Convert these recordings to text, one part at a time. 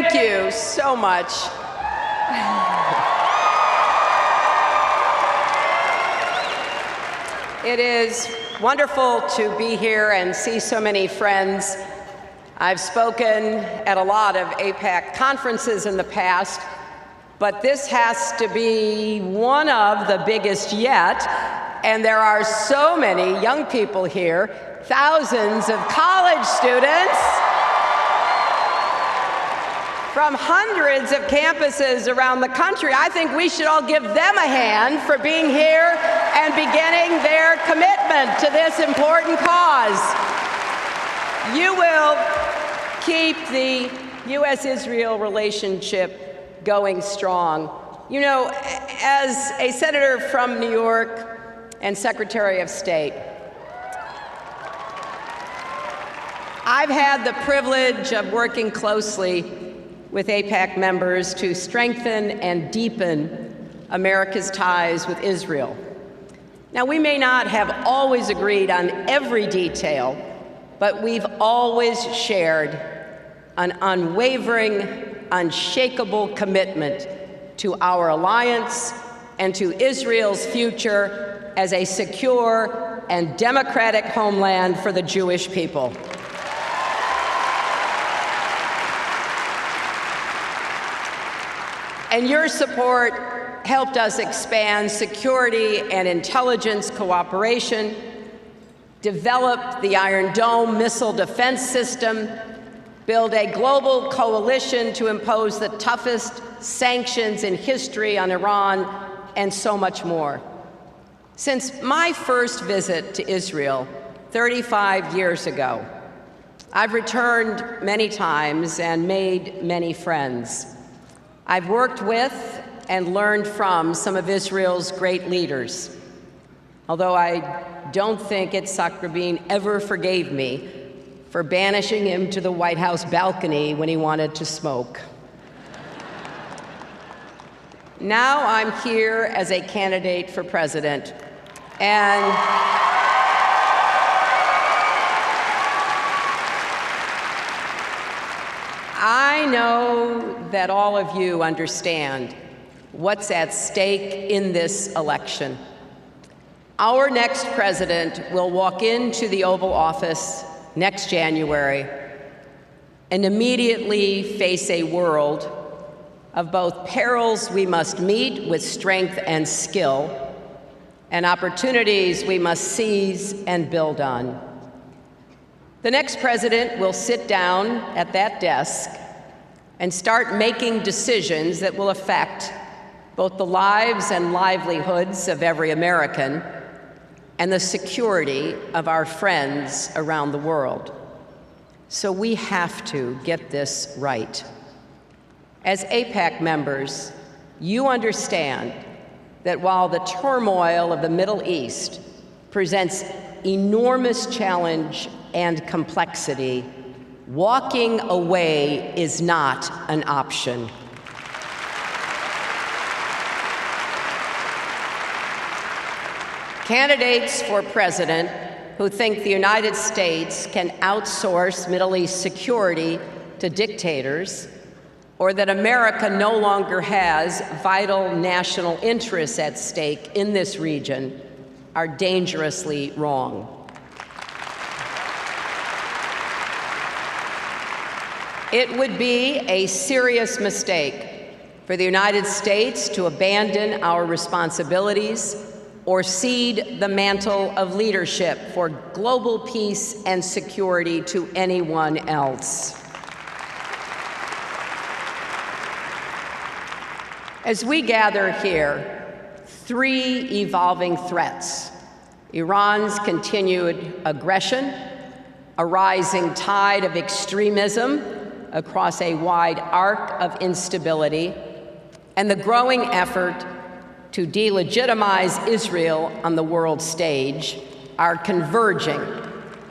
Thank you so much. It is wonderful to be here and see so many friends. I've spoken at a lot of Aipac conferences in the past, but this has to be one of the biggest yet. And there are so many young people here, thousands of college students from hundreds of campuses around the country. I think we should all give them a hand for being here and beginning their commitment to this important cause. You will keep the U.S.-Israel relationship going strong. You know, as a senator from New York and Secretary of State, I've had the privilege of working closely with Aipac members to strengthen and deepen America's ties with Israel. Now, we may not have always agreed on every detail, but we've always shared an unwavering, unshakable commitment to our alliance and to Israel's future as a secure and democratic homeland for the Jewish people. And your support helped us expand security and intelligence cooperation, develop the Iron Dome missile defense system, build a global coalition to impose the toughest sanctions in history on Iran, and so much more. Since my first visit to Israel 35 years ago, I've returned many times and made many friends. I've worked with and learned from some of Israel's great leaders, although I don't think Yitzhak Rabin ever forgave me for banishing him to the White House balcony when he wanted to smoke. Now I'm here as a candidate for president, and I know that all of you understand what's at stake in this election. Our next president will walk into the Oval Office next January and immediately face a world of both perils we must meet with strength and skill, and opportunities we must seize and build on. The next president will sit down at that desk and start making decisions that will affect both the lives and livelihoods of every American and the security of our friends around the world. So we have to get this right. As Aipac members, you understand that while the turmoil of the Middle East presents enormous challenge and complexity, walking away is not an option. Candidates for president who think the United States can outsource Middle East security to dictators, or that America no longer has vital national interests at stake in this region, are dangerously wrong. It would be a serious mistake for the United States to abandon our responsibilities or cede the mantle of leadership for global peace and security to anyone else. As we gather here, three evolving threats: Iran's continued aggression, a rising tide of extremism across a wide arc of instability, and the growing effort to delegitimize Israel on the world stage, are converging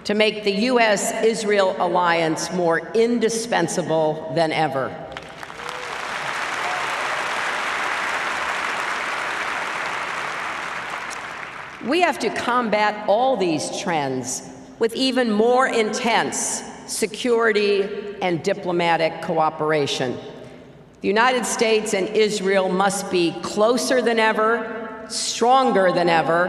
to make the U.S.-Israel alliance more indispensable than ever. We have to combat all these trends with even more intense security and diplomatic cooperation. The United States and Israel must be closer than ever, stronger than ever,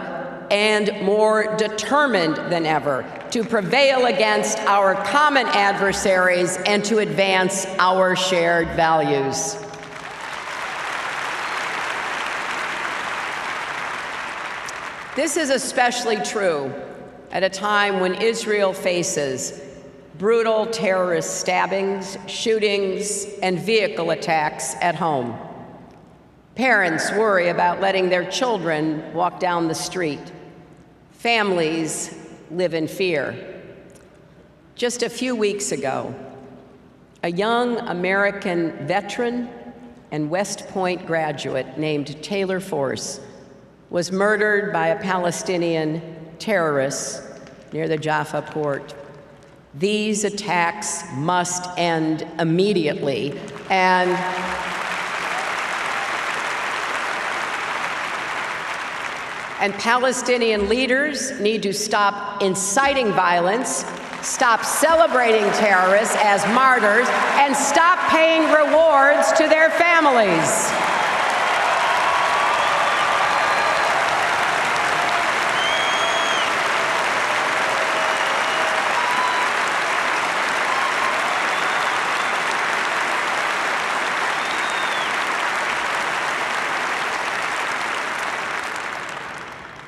and more determined than ever to prevail against our common adversaries and to advance our shared values. This is especially true at a time when Israel faces brutal terrorist stabbings, shootings, and vehicle attacks at home. Parents worry about letting their children walk down the street. Families live in fear. Just a few weeks ago, a young American veteran and West Point graduate named Taylor Force was murdered by a Palestinian terrorist near the Jaffa port. These attacks must end immediately, and Palestinian leaders need to stop inciting violence, stop celebrating terrorists as martyrs, and stop paying rewards to their families.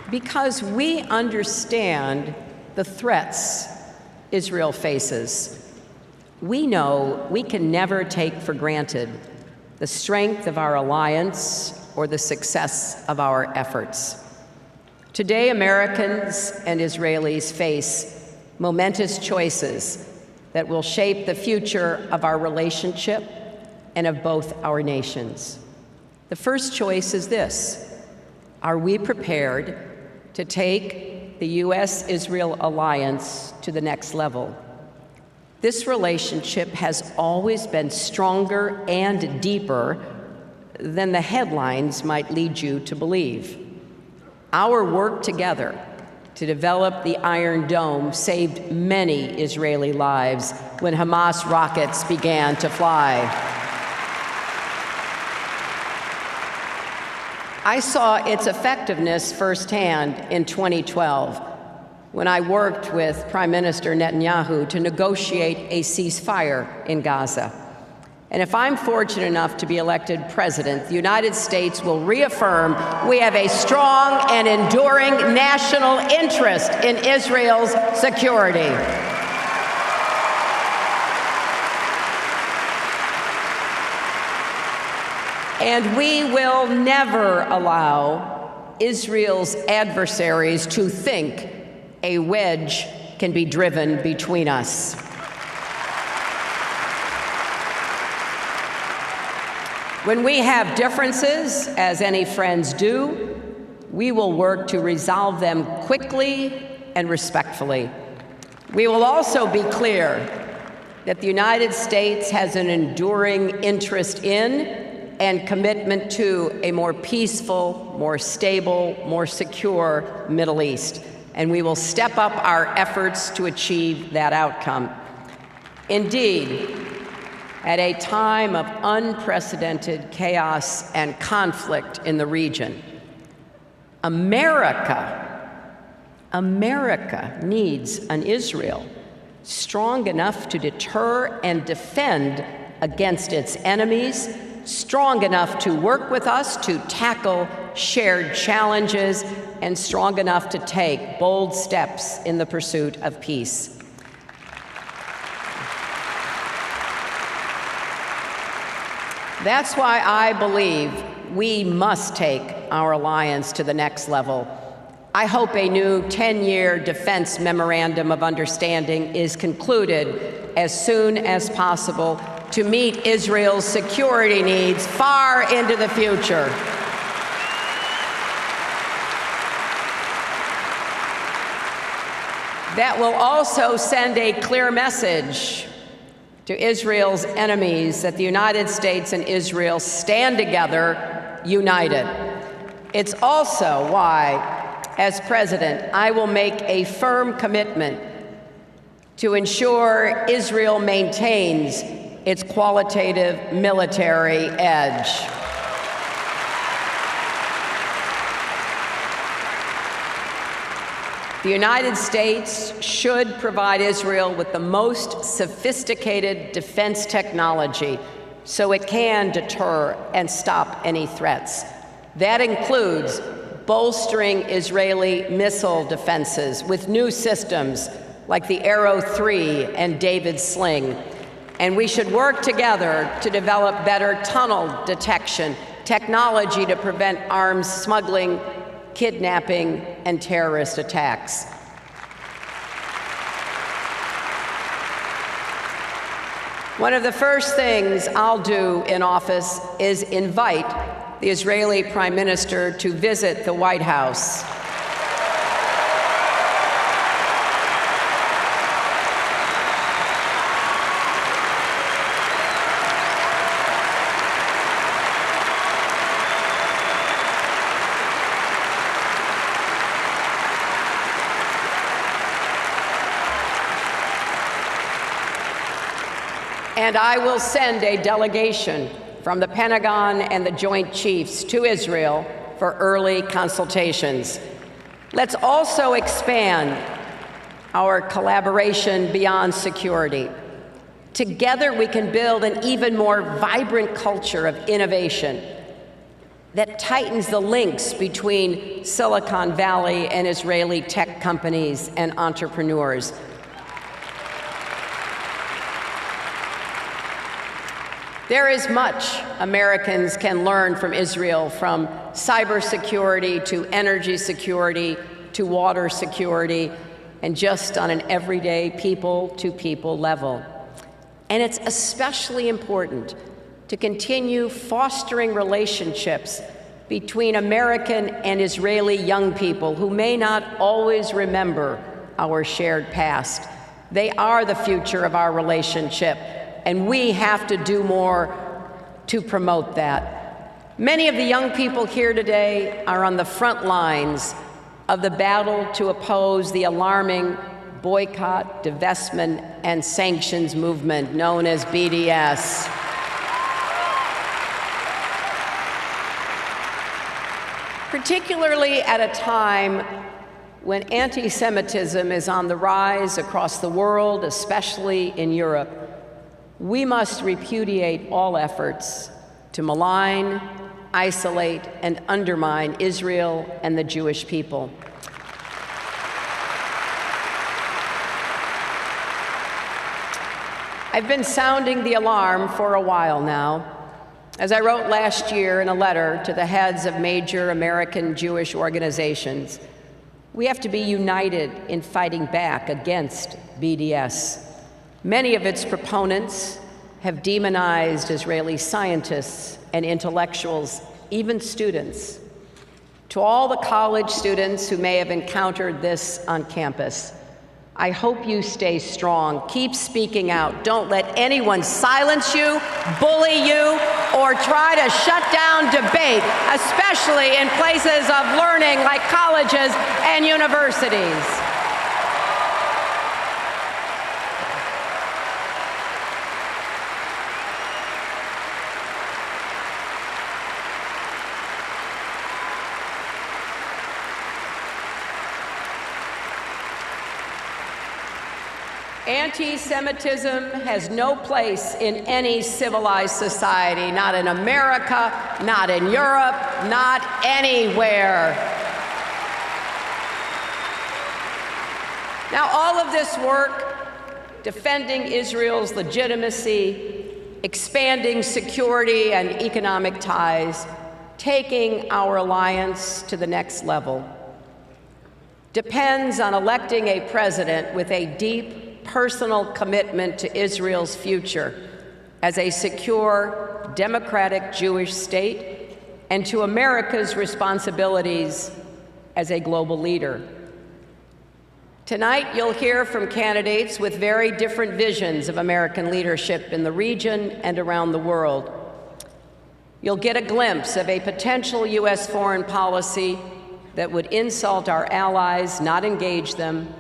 Because we understand the threats Israel faces, we know we can never take for granted the strength of our alliance or the success of our efforts. Today, Americans and Israelis face momentous choices that will shape the future of our relationship and of both our nations. The first choice is this: are we prepared to take the U.S.-Israel alliance to the next level? This relationship has always been stronger and deeper than the headlines might lead you to believe. Our work together to develop the Iron Dome saved many Israeli lives when Hamas rockets began to fly. I saw its effectiveness firsthand in 2012 when I worked with Prime Minister Netanyahu to negotiate a ceasefire in Gaza. And if I'm fortunate enough to be elected president, the United States will reaffirm we have a strong and enduring national interest in Israel's security. And we will never allow Israel's adversaries to think a wedge can be driven between us. When we have differences, as any friends do, we will work to resolve them quickly and respectfully. We will also be clear that the United States has an enduring interest in and commitment to a more peaceful, more stable, more secure Middle East. And we will step up our efforts to achieve that outcome. Indeed, at a time of unprecedented chaos and conflict in the region, America needs an Israel strong enough to deter and defend against its enemies, strong enough to work with us to tackle shared challenges, and strong enough to take bold steps in the pursuit of peace. That's why I believe we must take our alliance to the next level. I hope a new 10-year defense memorandum of understanding is concluded as soon as possible to meet Israel's security needs far into the future. That will also send a clear message to Israel's enemies that the United States and Israel stand together, united. It's also why, as president, I will make a firm commitment to ensure Israel maintains its qualitative military edge. The United States should provide Israel with the most sophisticated defense technology so it can deter and stop any threats. That includes bolstering Israeli missile defenses with new systems like the Arrow 3 and David's Sling. And we should work together to develop better tunnel detection technology to prevent arms smuggling, kidnapping, and terrorist attacks. One of the first things I'll do in office is invite the Israeli Prime Minister to visit the White House. And I will send a delegation from the Pentagon and the Joint Chiefs to Israel for early consultations. Let's also expand our collaboration beyond security. Together, we can build an even more vibrant culture of innovation that tightens the links between Silicon Valley and Israeli tech companies and entrepreneurs. There is much Americans can learn from Israel, from cybersecurity to energy security to water security, and just on an everyday people-to-people level. And it's especially important to continue fostering relationships between American and Israeli young people who may not always remember our shared past. They are the future of our relationship, and we have to do more to promote that. Many of the young people here today are on the front lines of the battle to oppose the alarming boycott, divestment, and sanctions movement known as BDS. Particularly at a time when anti-Semitism is on the rise across the world, especially in Europe, we must repudiate all efforts to malign, isolate, and undermine Israel and the Jewish people. I've been sounding the alarm for a while now. As I wrote last year in a letter to the heads of major American Jewish organizations, we have to be united in fighting back against BDS. Many of its proponents have demonized Israeli scientists and intellectuals, even students. To all the college students who may have encountered this on campus, I hope you stay strong. Keep speaking out. Don't let anyone silence you, bully you, or try to shut down debate, especially in places of learning like colleges and universities. Anti-Semitism has no place in any civilized society, not in America, not in Europe, not anywhere. Now, all of this work, defending Israel's legitimacy, expanding security and economic ties, taking our alliance to the next level, depends on electing a president with a deep personal commitment to Israel's future as a secure, democratic Jewish state and to America's responsibilities as a global leader. Tonight, you'll hear from candidates with very different visions of American leadership in the region and around the world. You'll get a glimpse of a potential U.S. foreign policy that would insult our allies, not engage them,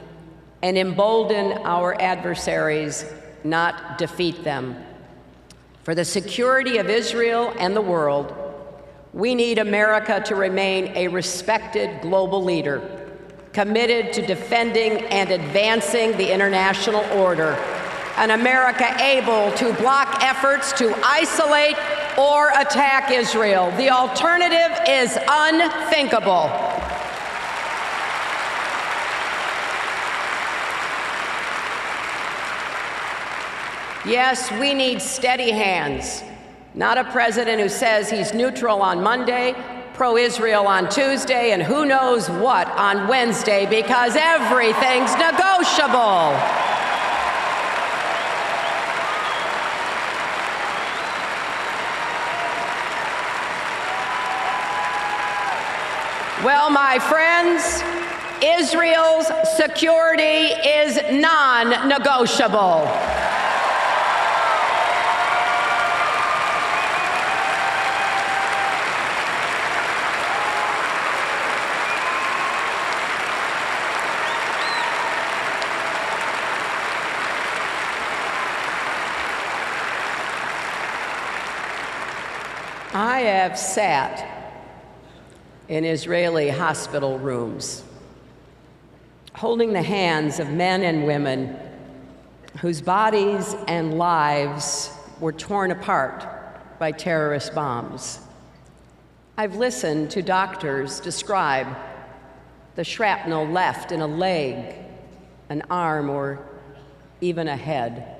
and embolden our adversaries, not defeat them. For the security of Israel and the world, we need America to remain a respected global leader, committed to defending and advancing the international order, an America able to block efforts to isolate or attack Israel. The alternative is unthinkable. Yes, we need steady hands, not a president who says he's neutral on Monday, pro-Israel on Tuesday, and who knows what on Wednesday, because everything's negotiable. Well, my friends, Israel's security is non-negotiable. I have sat in Israeli hospital rooms, holding the hands of men and women whose bodies and lives were torn apart by terrorist bombs. I've listened to doctors describe the shrapnel left in a leg, an arm, or even a head.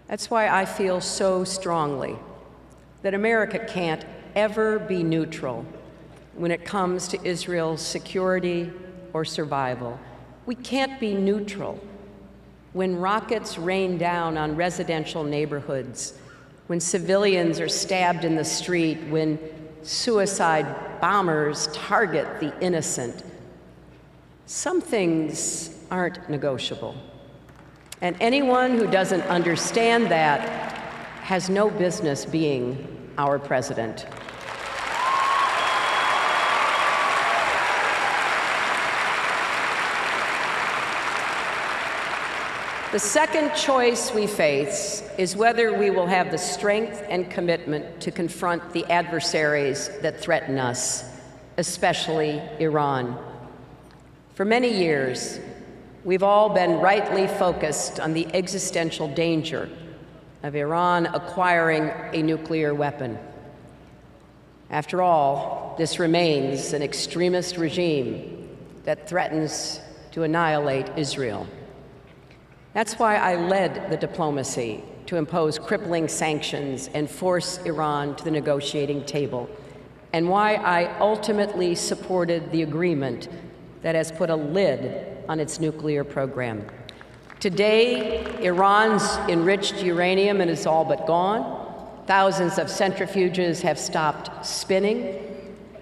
That's why I feel so strongly that America can't ever be neutral when it comes to Israel's security or survival. We can't be neutral when rockets rain down on residential neighborhoods, when civilians are stabbed in the street, when suicide bombers target the innocent. Some things aren't negotiable. And anyone who doesn't understand that has no business being our president. The second choice we face is whether we will have the strength and commitment to confront the adversaries that threaten us, especially Iran. For many years, we've all been rightly focused on the existential danger of Iran acquiring a nuclear weapon. After all, this remains an extremist regime that threatens to annihilate Israel. That's why I led the diplomacy to impose crippling sanctions and force Iran to the negotiating table, and why I ultimately supported the agreement that has put a lid on its nuclear program. Today, Iran's enriched uranium is all but gone. Thousands of centrifuges have stopped spinning.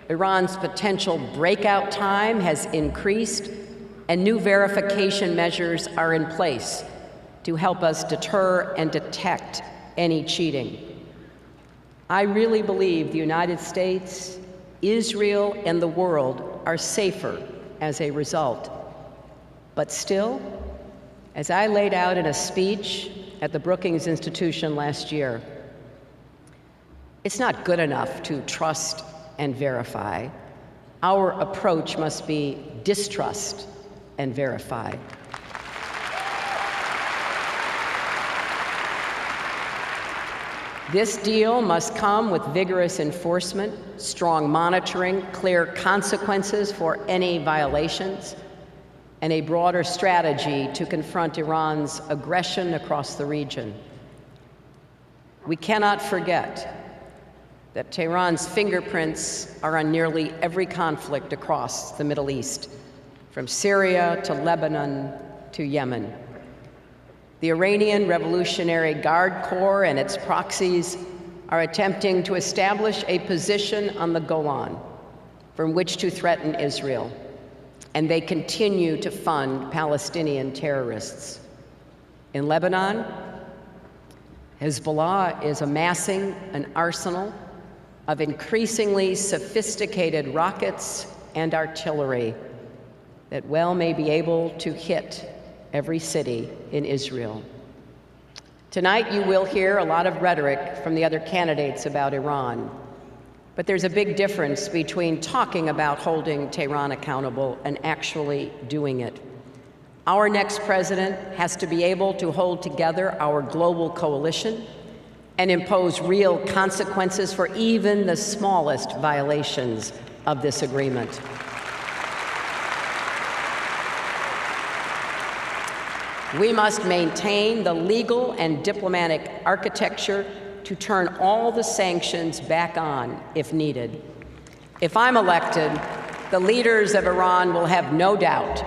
Iran's potential breakout time has increased, and new verification measures are in place to help us deter and detect any cheating. I really believe the United States, Israel, and the world are safer as a result. But still, as I laid out in a speech at the Brookings Institution last year, it's not good enough to trust and verify. Our approach must be distrust and verify. This deal must come with vigorous enforcement, strong monitoring, clear consequences for any violations, and a broader strategy to confront Iran's aggression across the region. We cannot forget that Tehran's fingerprints are on nearly every conflict across the Middle East, from Syria to Lebanon to Yemen. The Iranian Revolutionary Guard Corps and its proxies are attempting to establish a position on the Golan from which to threaten Israel, and they continue to fund Palestinian terrorists. In Lebanon, Hezbollah is amassing an arsenal of increasingly sophisticated rockets and artillery that well may be able to hit every city in Israel. Tonight you will hear a lot of rhetoric from the other candidates about Iran, but there's a big difference between talking about holding Tehran accountable and actually doing it. Our next president has to be able to hold together our global coalition and impose real consequences for even the smallest violations of this agreement. We must maintain the legal and diplomatic architecture to turn all the sanctions back on if needed. If I'm elected, the leaders of Iran will have no doubt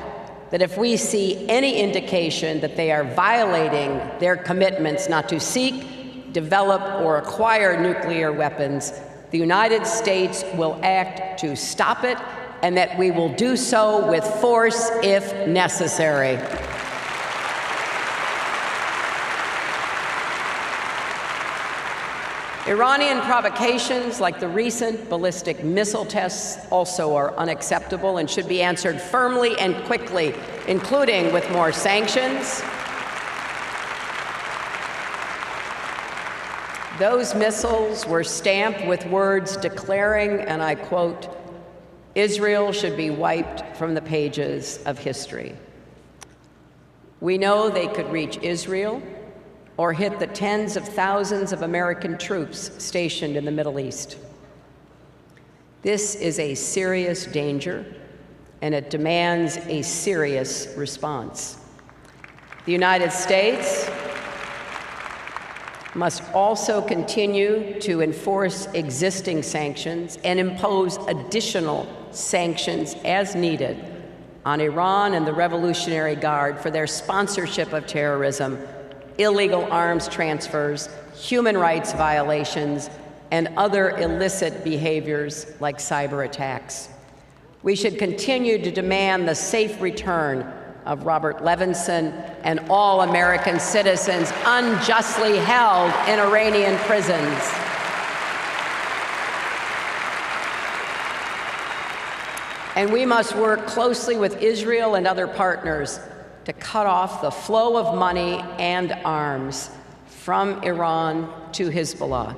that if we see any indication that they are violating their commitments not to seek, develop, or acquire nuclear weapons, the United States will act to stop it, and that we will do so with force if necessary. Iranian provocations like the recent ballistic missile tests also are unacceptable and should be answered firmly and quickly, including with more sanctions. Those missiles were stamped with words declaring, and I quote, "Israel should be wiped from the pages of history." We know they could reach Israel or hit the tens of thousands of American troops stationed in the Middle East. This is a serious danger, and it demands a serious response. The United States must also continue to enforce existing sanctions and impose additional sanctions as needed on Iran and the Revolutionary Guard for their sponsorship of terrorism, illegal arms transfers, human rights violations, and other illicit behaviors like cyber attacks. We should continue to demand the safe return of Robert Levinson and all American citizens unjustly held in Iranian prisons. And we must work closely with Israel and other partners to cut off the flow of money and arms from Iran to Hezbollah.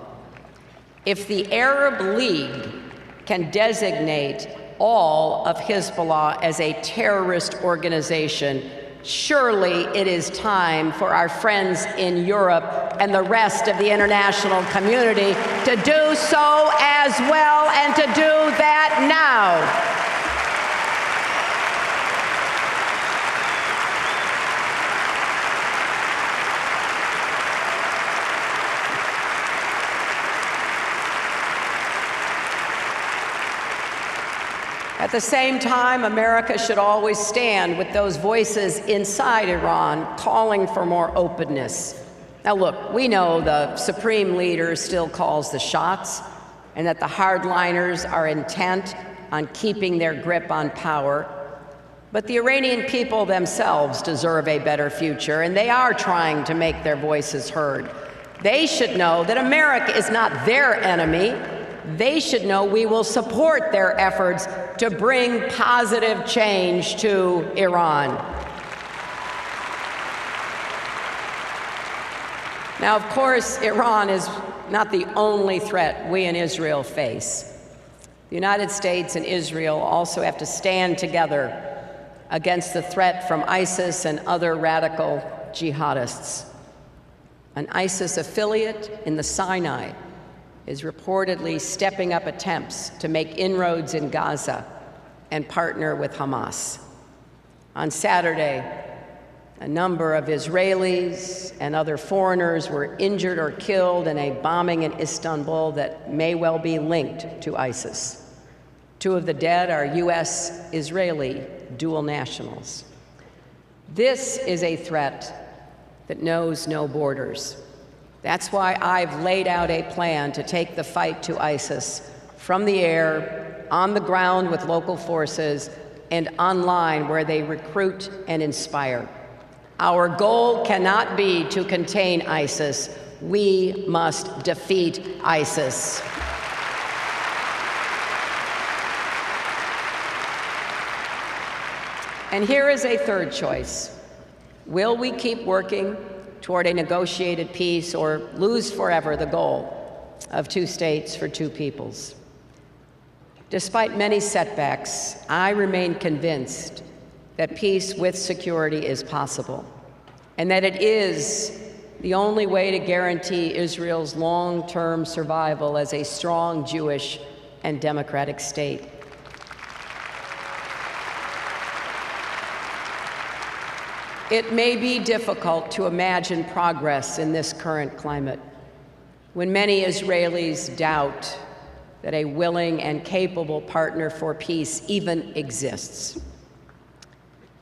If the Arab League can designate all of Hezbollah as a terrorist organization, surely it is time for our friends in Europe and the rest of the international community to do so as well, and to do that now. At the same time, America should always stand with those voices inside Iran calling for more openness. Now look, we know the Supreme Leader still calls the shots, and that the hardliners are intent on keeping their grip on power. But the Iranian people themselves deserve a better future, and they are trying to make their voices heard. They should know that America is not their enemy. They should know we will support their efforts to bring positive change to Iran. Now, of course, Iran is not the only threat we in Israel face. The United States and Israel also have to stand together against the threat from ISIS and other radical jihadists. An ISIS affiliate in the Sinai is reportedly stepping up attempts to make inroads in Gaza and partner with Hamas. On Saturday, a number of Israelis and other foreigners were injured or killed in a bombing in Istanbul that may well be linked to ISIS. Two of the dead are US-Israeli dual nationals. This is a threat that knows no borders. That's why I've laid out a plan to take the fight to ISIS from the air, on the ground with local forces, and online where they recruit and inspire. Our goal cannot be to contain ISIS. We must defeat ISIS. And here is a third choice. Will we keep working toward a negotiated peace or lose forever the goal of 2 states for 2 peoples? Despite many setbacks, I remain convinced that peace with security is possible, and that it is the only way to guarantee Israel's long-term survival as a strong Jewish and democratic state. It may be difficult to imagine progress in this current climate, when many Israelis doubt that a willing and capable partner for peace even exists.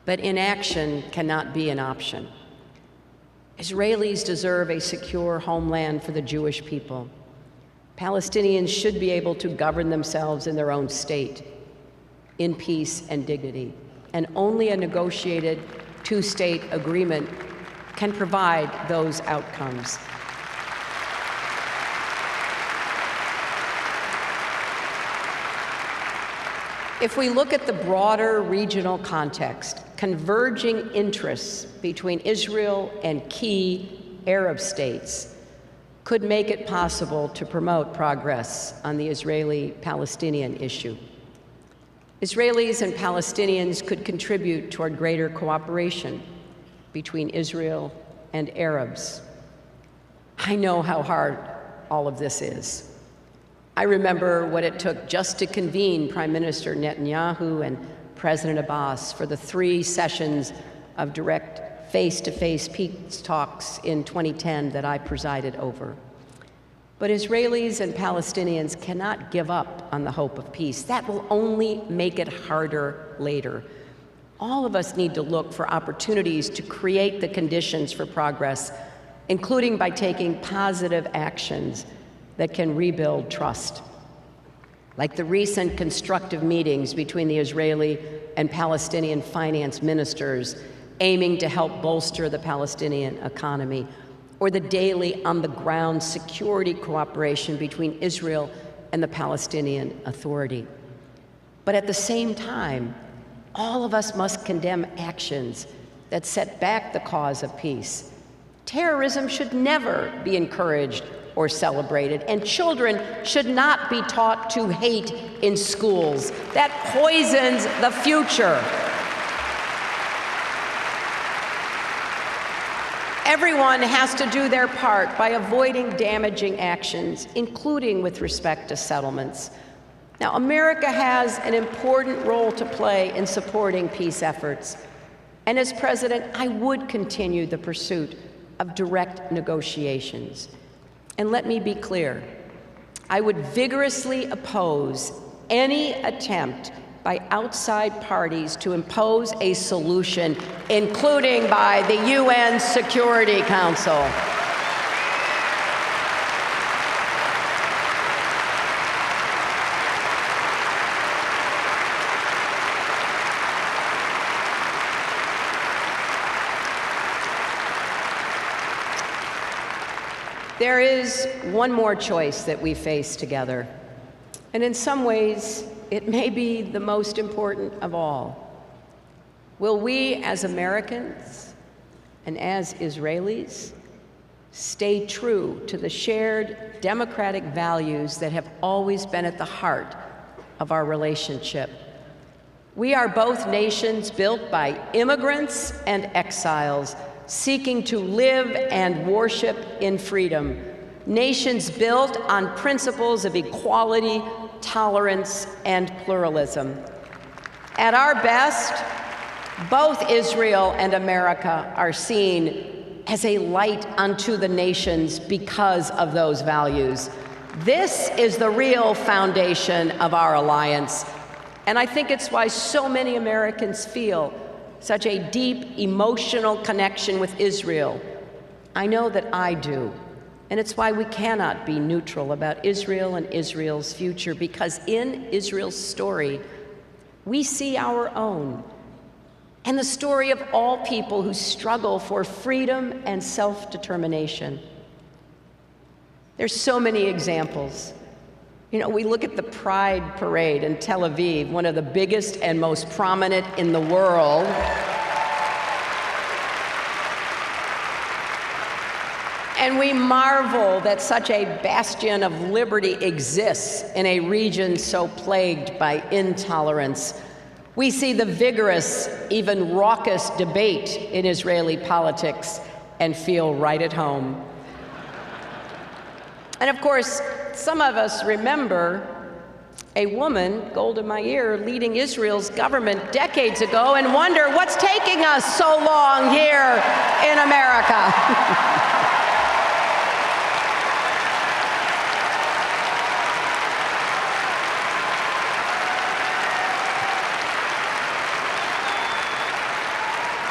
But inaction cannot be an option. Israelis deserve a secure homeland for the Jewish people. Palestinians should be able to govern themselves in their own state, in peace and dignity, and only a negotiated 2-state agreement can provide those outcomes. If we look at the broader regional context, converging interests between Israel and key Arab states could make it possible to promote progress on the Israeli-Palestinian issue. Israelis and Palestinians could contribute toward greater cooperation between Israel and Arabs. I know how hard all of this is. I remember what it took just to convene Prime Minister Netanyahu and President Abbas for the 3 sessions of direct face-to-face peace talks in 2010 that I presided over. But Israelis and Palestinians cannot give up on the hope of peace. That will only make it harder later. All of us need to look for opportunities to create the conditions for progress, including by taking positive actions that can rebuild trust, like the recent constructive meetings between the Israeli and Palestinian finance ministers aiming to help bolster the Palestinian economy, or the daily on-the-ground security cooperation between Israel and the Palestinian Authority. But at the same time, all of us must condemn actions that set back the cause of peace. Terrorism should never be encouraged or celebrated, and children should not be taught to hate in schools. That poisons the future. Everyone has to do their part by avoiding damaging actions, including with respect to settlements. Now, America has an important role to play in supporting peace efforts, and as president, I would continue the pursuit of direct negotiations. And let me be clear, I would vigorously oppose any attempt by outside parties to impose a solution, including by the UN Security Council. There is one more choice that we face together, and in some ways, it may be the most important of all. Will we, as Americans and as Israelis, stay true to the shared democratic values that have always been at the heart of our relationship? We are both nations built by immigrants and exiles, seeking to live and worship in freedom. Nations built on principles of equality, tolerance, and pluralism. At our best, both Israel and America are seen as a light unto the nations because of those values. This is the real foundation of our alliance, and I think it's why so many Americans feel such a deep emotional connection with Israel. I know that I do, and it's why we cannot be neutral about Israel and Israel's future, because in Israel's story, we see our own, and the story of all people who struggle for freedom and self-determination. There's so many examples. You know, we look at the Pride Parade in Tel Aviv, one of the biggest and most prominent in the world. And we marvel that such a bastion of liberty exists in a region so plagued by intolerance. We see the vigorous, even raucous debate in Israeli politics and feel right at home. And of course, some of us remember a woman, Golda Meir, leading Israel's government decades ago and wonder what's taking us so long here in America.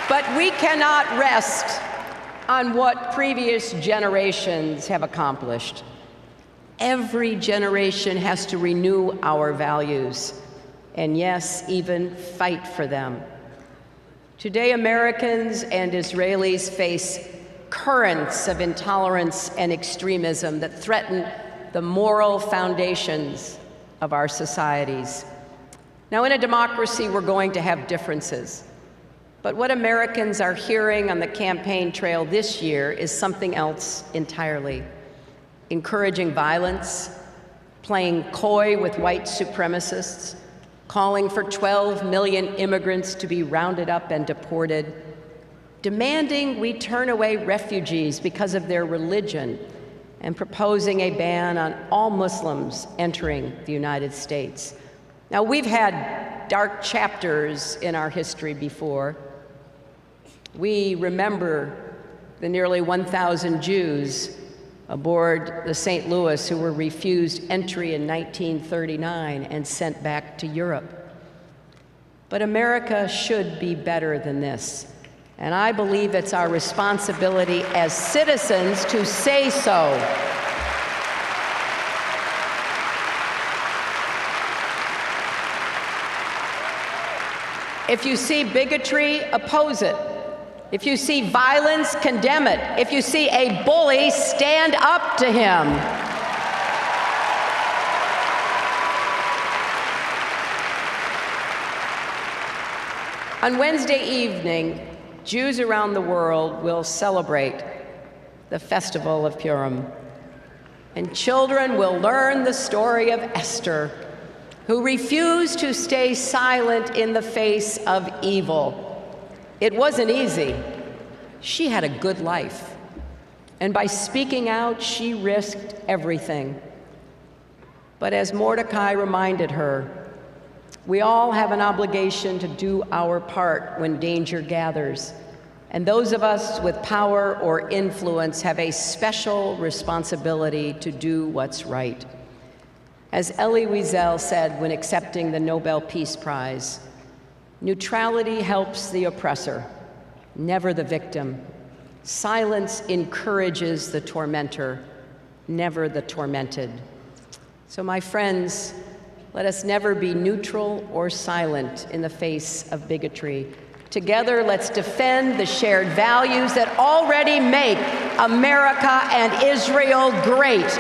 But we cannot rest on what previous generations have accomplished. Every generation has to renew our values, and yes, even fight for them. Today, Americans and Israelis face currents of intolerance and extremism that threaten the moral foundations of our societies. Now, in a democracy, we're going to have differences. But what Americans are hearing on the campaign trail this year is something else entirely. Encouraging violence, playing coy with white supremacists, calling for 12 million immigrants to be rounded up and deported, demanding we turn away refugees because of their religion, and proposing a ban on all Muslims entering the United States. Now, we've had dark chapters in our history before. We remember the nearly 1,000 Jews aboard the St. Louis who were refused entry in 1939 and sent back to Europe. But America should be better than this, and I believe it's our responsibility as citizens to say so. If you see bigotry, oppose it. If you see violence, condemn it. If you see a bully, stand up to him. On Wednesday evening, Jews around the world will celebrate the festival of Purim, and children will learn the story of Esther, who refused to stay silent in the face of evil. It wasn't easy. She had a good life, and by speaking out, she risked everything. But as Mordecai reminded her, we all have an obligation to do our part when danger gathers, and those of us with power or influence have a special responsibility to do what's right. As Elie Wiesel said when accepting the Nobel Peace Prize, neutrality helps the oppressor, never the victim. Silence encourages the tormentor, never the tormented. So, my friends, let us never be neutral or silent in the face of bigotry. Together, let's defend the shared values that already make America and Israel great.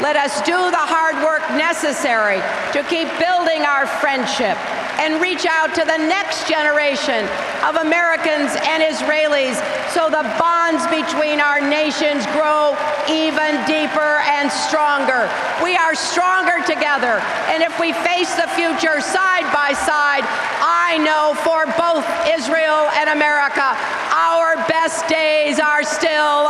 Let us do the hard work necessary to keep building our friendship and reach out to the next generation of Americans and Israelis so the bonds between our nations grow even deeper and stronger. We are stronger together, and if we face the future side by side, I know for both Israel and America, our best days are still